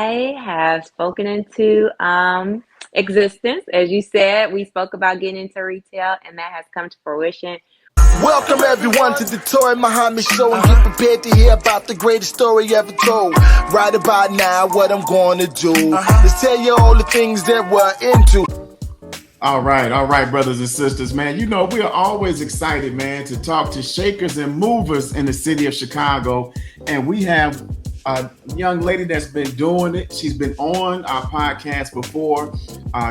I have spoken into existence. As you said, we spoke about getting into retail, and that has come to fruition. Welcome everyone to the Toure Muhammad Show, and get prepared to hear about the greatest story ever told. Right about now, what I'm going to do is tell you all the things that we're into. All right, brothers and sisters, man. You know, we are always excited, man, to talk to shakers and movers in the city of Chicago. And we have a young lady that's been doing it. She's been on our podcast before,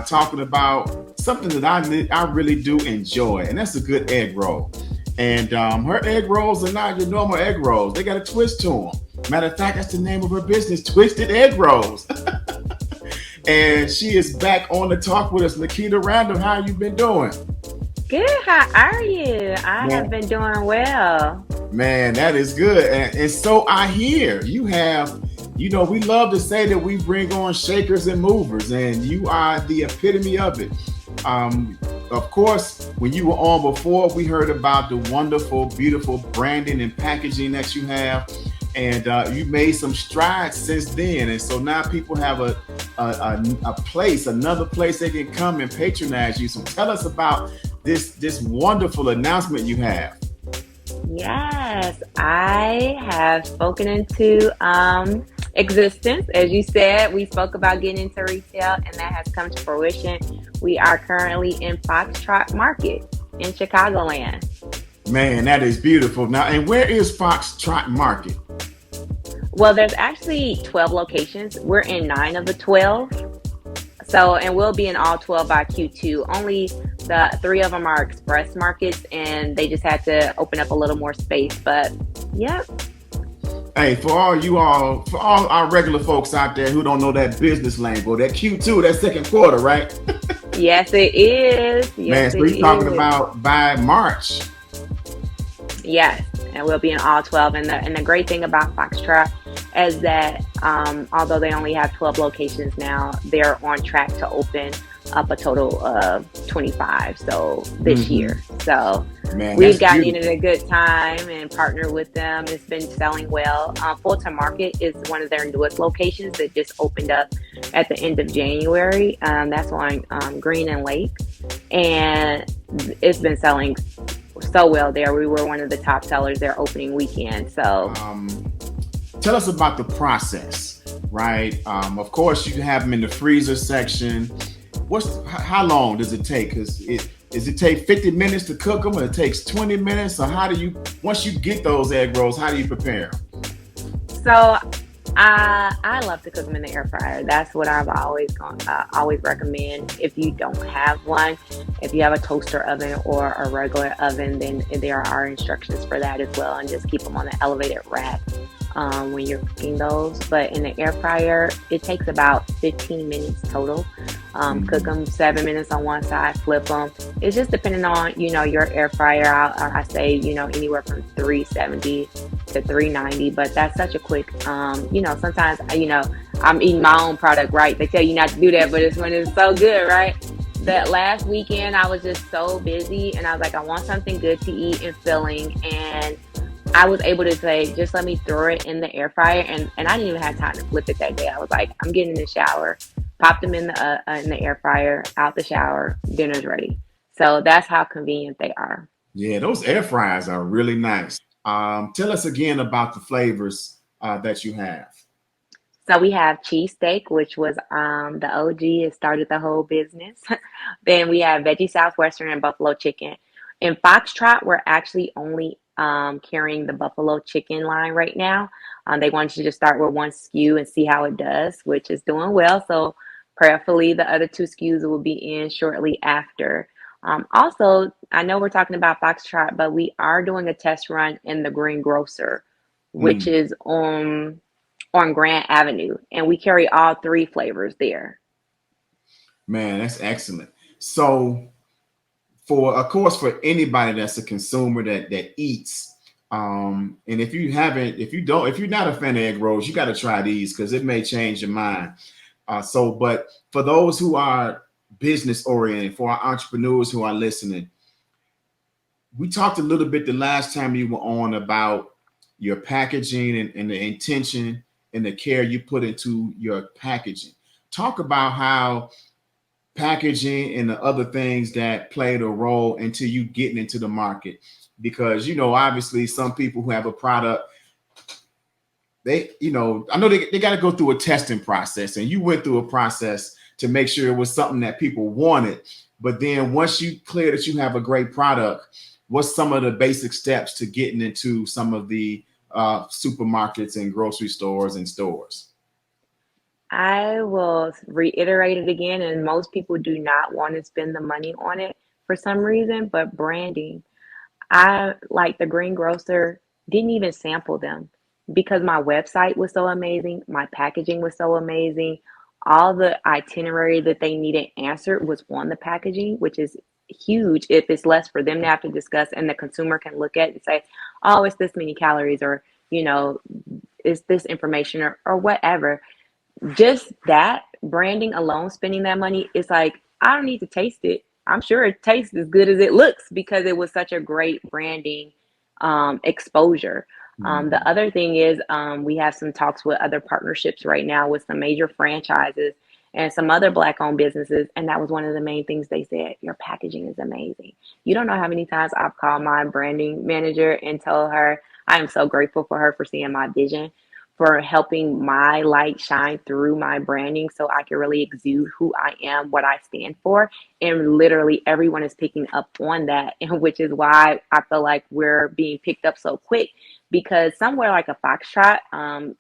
talking about something that I really do enjoy, and that's a good egg roll. And her egg rolls are not your normal egg rolls. They got a twist to them. Matter of fact, that's the name of her business, Twisted Egg Rolls. And she is back on the talk with us. Nikkita Randle, how you been doing? Good. How are you? I have been doing well. Man, that is good. And so I hear you have, you know, we love to say that we bring on shakers and movers, and you are the epitome of it. Of course, when you were on before, we heard about the wonderful, beautiful branding and packaging that you have. And you made some strides since then. And so now people have a place, another place they can come and patronize you. So tell us about this wonderful announcement you have. Yes, I have spoken into existence. As you said, we spoke about getting into retail, and that has come to fruition. We are currently in Foxtrot Market in Chicagoland. Man, that is beautiful. Now, and where is Foxtrot Market? Well, there's actually 12 locations. We're in 9 of the 12. So, and we'll be in all 12 by Q2. Only the 3 of them are express markets, and they just had to open up a little more space. But, yeah. Hey, for all our regular folks out there who don't know that business lingo, that Q2, that second quarter, right? Yes, it is. Yes, man, so we're talking about by March. Yes, and we'll be in all 12. And the great thing about Foxtrot is that although they only have 12 locations now, they're on track to open up a total of 25 this year. So man, we've gotten in at a good time and partnered with them. It's been selling well. Fulton Market is one of their newest locations that just opened up at the end of January. That's on Green and Lake, and it's been selling so well there. We were one of the top sellers their opening weekend. So tell us about the process, right? Of course, you have them in the freezer section. How long does it take? Does it take 50 minutes to cook them, or it takes 20 minutes? Or how do you, once you get those egg rolls, how do you prepare them? So I love to cook them in the air fryer. That's what I've always recommend. If you don't have one, if you have a toaster oven or a regular oven, then there are instructions for that as well, and just keep them on the elevated rack when you're cooking those. But in the air fryer, it takes about 15 minutes total. Cook them 7 minutes on one side, flip them. It's just depending on, your air fryer. I say, anywhere from 370 to 390, but that's such a quick, sometimes, I'm eating my own product, right? They tell you not to do that, but when it's so good, right? That last weekend, I was just so busy, and I was like, I want something good to eat and filling, and I was able to say, just let me throw it in the air fryer, and I didn't even have time to flip it that day. I was like, I'm getting in the shower, popped them in the air fryer, out the shower, dinner's ready. So that's how convenient they are. Yeah, those air fryers are really nice. Tell us again about the flavors that you have. So we have cheesesteak, which was the OG. It started the whole business. Then we have veggie Southwestern and buffalo chicken. In Foxtrot, we're actually only carrying the buffalo chicken line right now. They wanted to just start with one SKU and see how it does, which is doing well. So prayerfully, the other 2 SKUs will be in shortly after. Also, I know we're talking about Foxtrot, but we are doing a test run in the Green Grocer, which is on Grant Avenue, and we carry all 3 flavors there. Man, that's excellent. So for anybody that's a consumer that eats, and if you're not a fan of egg rolls, you got to try these because it may change your mind. But for those who are business oriented, for our entrepreneurs who are listening, we talked a little bit the last time you were on about your packaging and the intention and the care you put into your packaging. Talk about how packaging and the other things that played a role into you getting into the market. Because, obviously some people who have a product, I know they got to go through a testing process, and you went through a process to make sure it was something that people wanted. But then once you clear that you have a great product, what's some of the basic steps to getting into some of the supermarkets and grocery stores and stores? I will reiterate it again, and most people do not want to spend the money on it for some reason, but branding. I, like the greengrocer, didn't even sample them because my website was so amazing, my packaging was so amazing. All the itinerary that they needed answered was on the packaging, which is huge if it's less for them to have to discuss and the consumer can look at and say, oh, it's this many calories, or, you know, it's this information, or whatever. Just that branding alone, spending that money, it's like, I don't need to taste it. I'm sure it tastes as good as it looks because it was such a great branding exposure. The Mhm. other thing is, we have some talks with other partnerships right now with some major franchises and some other Black owned businesses. And that was one of the main things they said: your packaging is amazing. You don't know how many times I've called my branding manager and told her I am so grateful for her for seeing my vision, for helping my light shine through my branding so I can really exude who I am, what I stand for. And literally everyone is picking up on that, and which is why I feel like we're being picked up so quick. Because somewhere like a Foxtrot,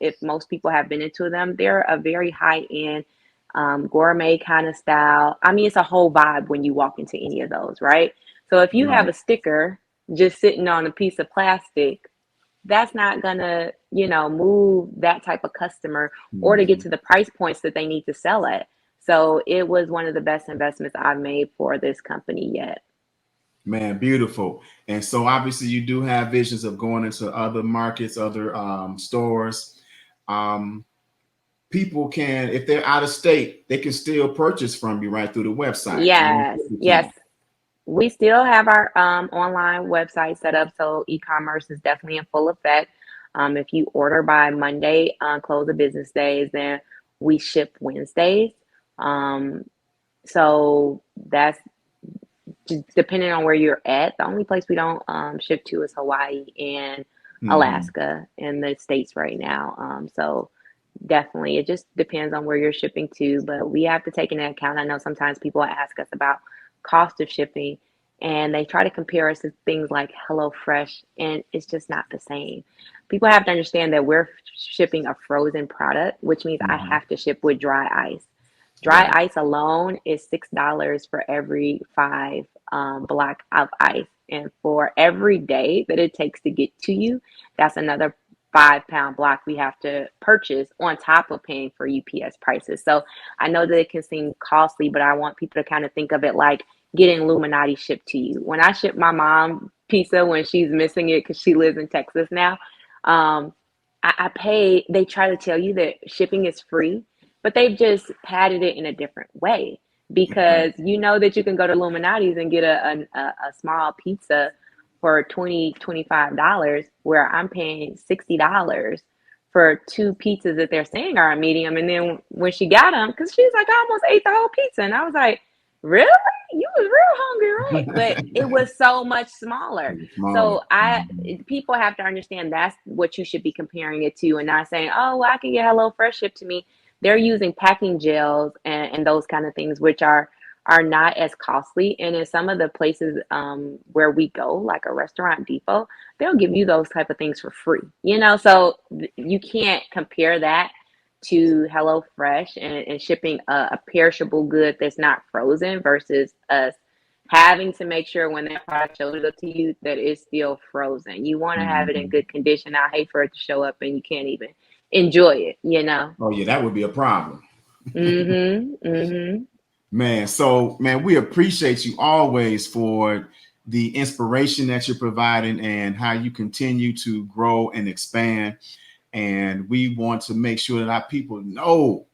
if most people have been into them, they're a very high end gourmet kind of style. I mean, it's a whole vibe when you walk into any of those, right? So if you have Right. a sticker just sitting on a piece of plastic, that's not gonna, move that type of customer, or to get Mhm. to the price points that they need to sell at. So it was one of the best investments I've made for this company yet. Man, beautiful. And so obviously you do have visions of going into other markets, other stores. Um, People can, if they're out of state, they can still purchase from you right through the website. Most Yes, people yes. can. We still have our online website set up, so e-commerce is definitely in full effect. If you order by Monday, close of business days, then we ship Wednesdays. Um, so that's just depending on where you're at. The only place we don't ship to is Hawaii and Mhm. Alaska in the States right now. So definitely, it just depends on where you're shipping to, but we have to take into account. I know sometimes people ask us about cost of shipping, and they try to compare us to things like HelloFresh, and it's just not the same. People have to understand that we're shipping a frozen product, which means I Mhm. have to ship with dry ice. Dry Right. ice alone is $6 for every five block of ice. And for every day that it takes to get to you, that's another 5 pound block we have to purchase on top of paying for UPS prices. So I know that it can seem costly, but I want people to kind of think of it like getting Illuminati shipped to you. When I ship my mom pizza when she's missing it because she lives in Texas now, I pay, they try to tell you that shipping is free, but they've just padded it in a different way, Right. because you know that you can go to Illuminati's and get a small pizza for $25, where I'm paying $60 for two pizzas that they're saying are a medium. And then when she got them, because she's like, I almost ate the whole pizza. And I was like, really? You was real hungry, right? But it was so much smaller. Smaller. So Mhm. people have to understand that's what you should be comparing it to, and not saying, oh, well, I can get HelloFresh shipped to me. They're using packing gels and those kind of things, which are not as costly. And in some of the places where we go, like a Restaurant Depot, they'll give you those type of things for free. So you can't compare that to HelloFresh and shipping a perishable good that's not frozen versus us having to make sure when that product shows up to you that it's still frozen. You want to have it in Mhm. good condition. I hate for it to show up and you can't even enjoy it. Oh yeah, that would be a problem. Mm-hmm. Man, so man, we appreciate you always for the inspiration that you're providing and how you continue to grow and expand. And we want to make sure that our people know,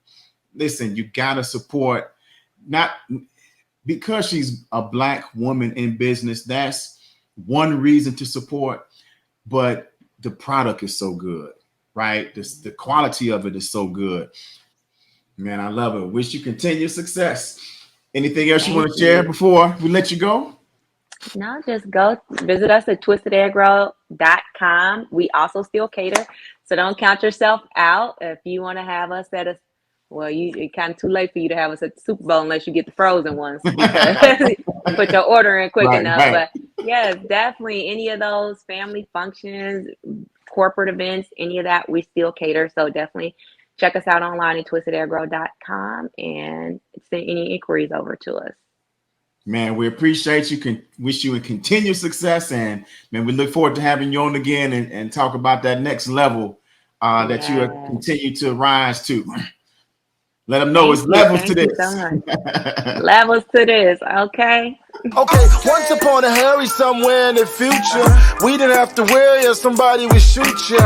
listen, you got to support, not because she's a Black woman in business. That's one reason to support, but the product is so good. right? The quality of it is so good. Man, I love it. Wish you continued success. Anything else you Thank want to share you. before we let you go? No, just go visit us at twistedeggroll.com. We also still cater, so don't count yourself out. If you want to have us at a, well, it's kind of too late for you to have us at the Super Bowl unless you get the frozen ones because you put your order in quick Right, enough. right. But yes, definitely any of those family functions, corporate events, any of that, we still cater. So definitely check us out online at twistedeggroll.com and send any inquiries over to us. Man, we appreciate you. Can wish you a continued success, and man, we look forward to having you on again and talk about that next level that you Yes. continue to rise to. Let them know it's Thank you. levels to Thank you so this. much. Levels to this. Okay. Okay, once upon a hurry somewhere in the future, we didn't have to worry if somebody would shoot you.